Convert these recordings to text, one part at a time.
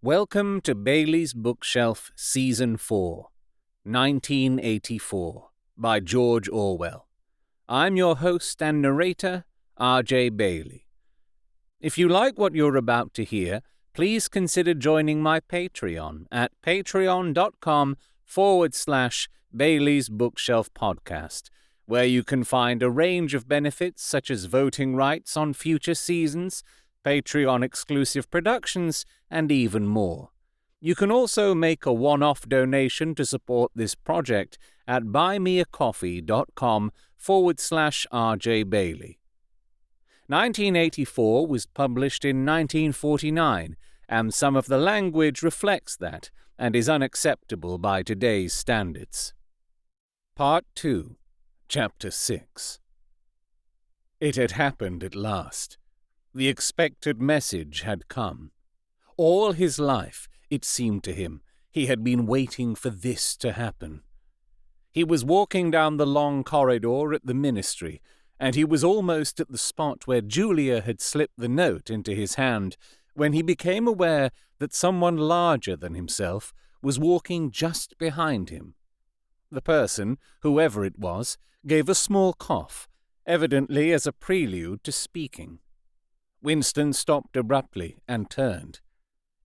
Welcome to Bailey's Bookshelf Season 4, 1984, by George Orwell. I'm your host and narrator, R.J. Bailey. If you like what you're about to hear, please consider joining my Patreon at patreon.com/Bailey's Bookshelf Podcast, where you can find a range of benefits such as voting rights on future seasons, Patreon-exclusive productions, and even more. You can also make a one-off donation to support this project at buymeacoffee.com/RJ Bailey. 1984 was published in 1949, and some of the language reflects that and is unacceptable by today's standards. Part 2, Chapter 6. It had happened at last. The expected message had come. All his life, it seemed to him, he had been waiting for this to happen. He was walking down the long corridor at the ministry, and he was almost at the spot where Julia had slipped the note into his hand when he became aware that someone larger than himself was walking just behind him. The person, whoever it was, gave a small cough, evidently as a prelude to speaking. Winston stopped abruptly and turned.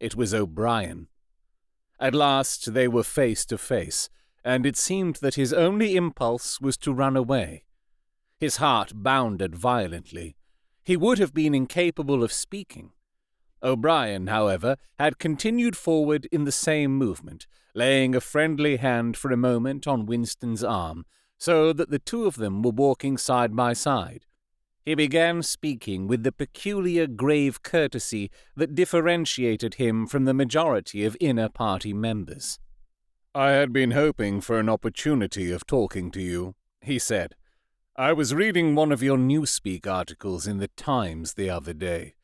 It was O'Brien. At last they were face to face, and it seemed that his only impulse was to run away. His heart bounded violently. He would have been incapable of speaking. O'Brien, however, had continued forward in the same movement, laying a friendly hand for a moment on Winston's arm, so that the two of them were walking side by side. He began speaking with the peculiar grave courtesy that differentiated him from the majority of inner party members. "I had been hoping for an opportunity of talking to you," he said. "I was reading one of your Newspeak articles in the Times the other day.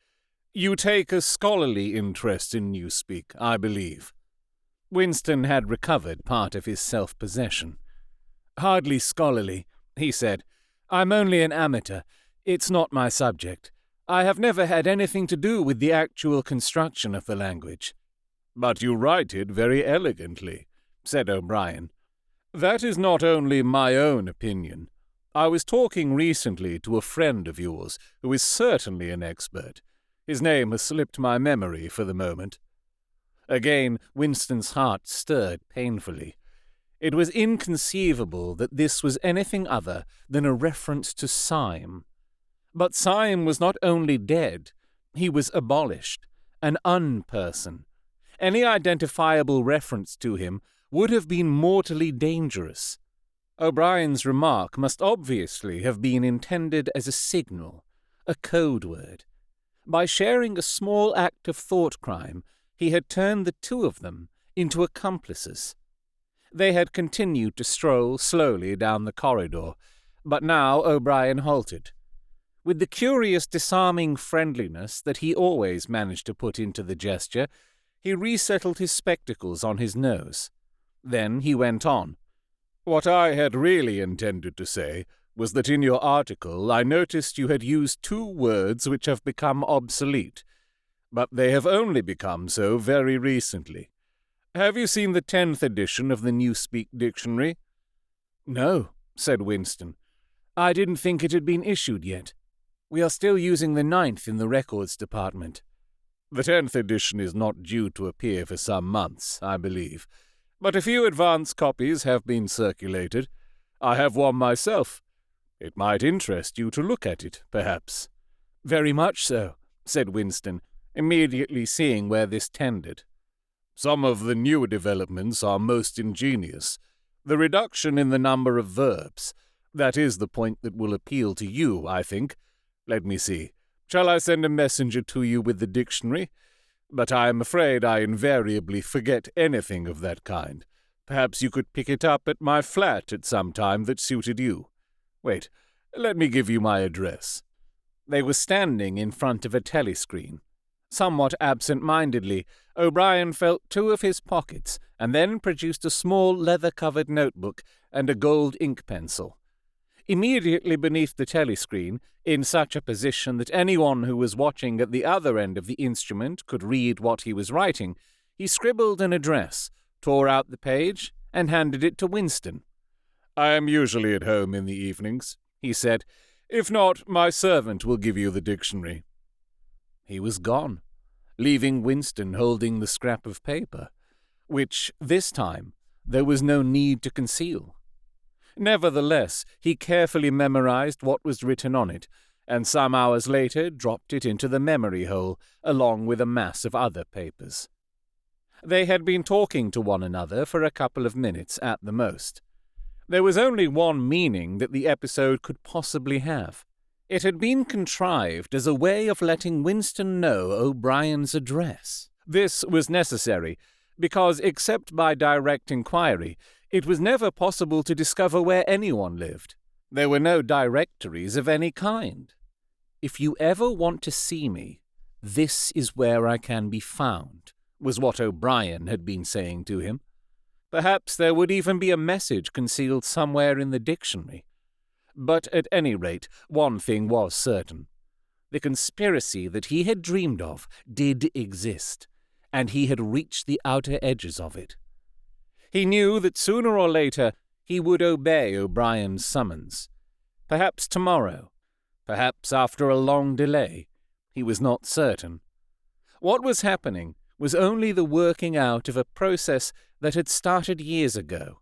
You take a scholarly interest in Newspeak, I believe." Winston had recovered part of his self-possession. "Hardly scholarly," he said. "I'm only an amateur. It's not my subject. I have never had anything to do with the actual construction of the language." "But you write it very elegantly," said O'Brien. "That is not only my own opinion. I was talking recently to a friend of yours who is certainly an expert. His name has slipped my memory for the moment." Again, Winston's heart stirred painfully. It was inconceivable that this was anything other than a reference to Syme. But Syme was not only dead, he was abolished, an unperson. Any identifiable reference to him would have been mortally dangerous. O'Brien's remark must obviously have been intended as a signal, a code word. By sharing a small act of thought crime, he had turned the two of them into accomplices. They had continued to stroll slowly down the corridor, but now O'Brien halted. With the curious disarming friendliness that he always managed to put into the gesture, he resettled his spectacles on his nose. Then he went on. "What I had really intended to say was that in your article I noticed you had used two words which have become obsolete, but they have only become so very recently. Have you seen the 10th edition of the Newspeak Dictionary?" "No," said Winston. "I didn't think it had been issued yet. We are still using the 9th in the records department." "The 10th edition is not due to appear for some months, I believe, but a few advance copies have been circulated. I have one myself. It might interest you to look at it, perhaps." "Very much so," said Winston, immediately seeing where this tended. "Some of the newer developments are most ingenious. The reduction in the number of verbs. That is the point that will appeal to you, I think. Let me see. Shall I send a messenger to you with the dictionary? But I am afraid I invariably forget anything of that kind. Perhaps you could pick it up at my flat at some time that suited you. Wait, let me give you my address." They were standing in front of a telescreen. Somewhat absent-mindedly, O'Brien felt two of his pockets and then produced a small leather-covered notebook and a gold ink pencil. Immediately beneath the telescreen, in such a position that anyone who was watching at the other end of the instrument could read what he was writing, He scribbled an address, tore out the page, and handed it to Winston. "I am usually at home in the evenings," he said. "If not, my servant will give you the dictionary." He was gone, leaving Winston holding the scrap of paper, which, this time, there was no need to conceal. Nevertheless, he carefully memorized what was written on it, and some hours later dropped it into the memory hole, along with a mass of other papers. They had been talking to one another for a couple of minutes at the most. There was only one meaning that the episode could possibly have. It had been contrived as a way of letting Winston know O'Brien's address. This was necessary, because except by direct inquiry, it was never possible to discover where anyone lived. There were no directories of any kind. "If you ever want to see me, this is where I can be found," was what O'Brien had been saying to him. Perhaps there would even be a message concealed somewhere in the dictionary. But at any rate, one thing was certain. The conspiracy that he had dreamed of did exist, and he had reached the outer edges of it. He knew that sooner or later he would obey O'Brien's summons. Perhaps tomorrow, perhaps after a long delay. He was not certain. What was happening was only the working out of a process that had started years ago.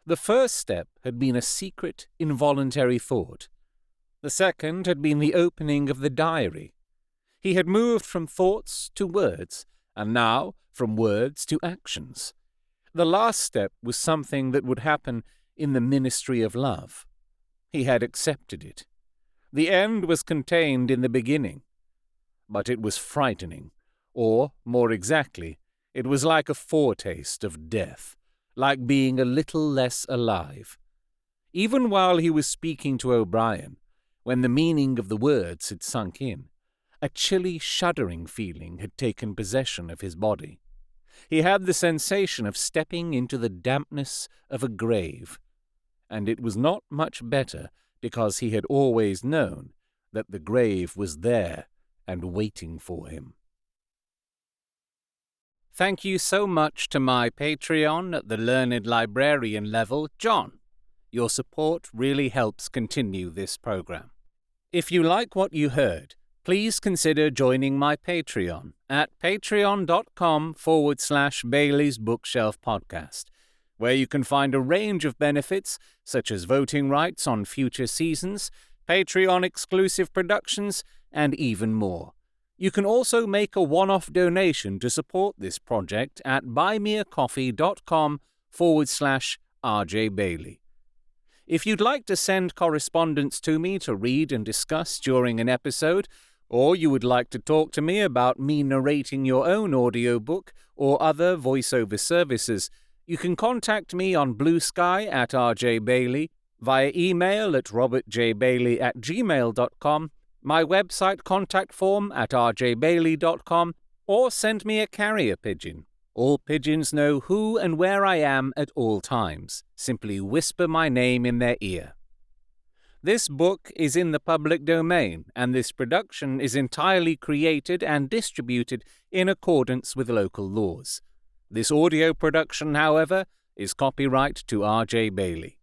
The first step had been a secret, involuntary thought. The second had been the opening of the diary. He had moved from thoughts to words, and now from words to actions. The last step was something that would happen in the ministry of love. He had accepted it. The end was contained in the beginning. But it was frightening, or, more exactly, it was like a foretaste of death, like being a little less alive. Even while he was speaking to O'Brien, when the meaning of the words had sunk in, a chilly, shuddering feeling had taken possession of his body. He had the sensation of stepping into the dampness of a grave, and it was not much better because he had always known that the grave was there and waiting for him. Thank you so much to my Patreon at the Learned Librarian level, John. Your support really helps continue this program. If you like what you heard, please consider joining my Patreon at patreon.com/Bailey's Bookshelf Podcast, where you can find a range of benefits such as voting rights on future seasons, Patreon-exclusive productions, and even more. You can also make a one-off donation to support this project at buymeacoffee.com/RJ Bailey. If you'd like to send correspondence to me to read and discuss during an episode, or you would like to talk to me about me narrating your own audiobook or other voiceover services, you can contact me on Blue Sky at RJ Bailey, via email at robertjbailey@gmail.com, my website contact form at rjbailey.com, or send me a carrier pigeon. All pigeons know who and where I am at all times. Simply whisper my name in their ear. This book is in the public domain, and this production is entirely created and distributed in accordance with local laws. This audio production, however, is copyright to RJ Bailey.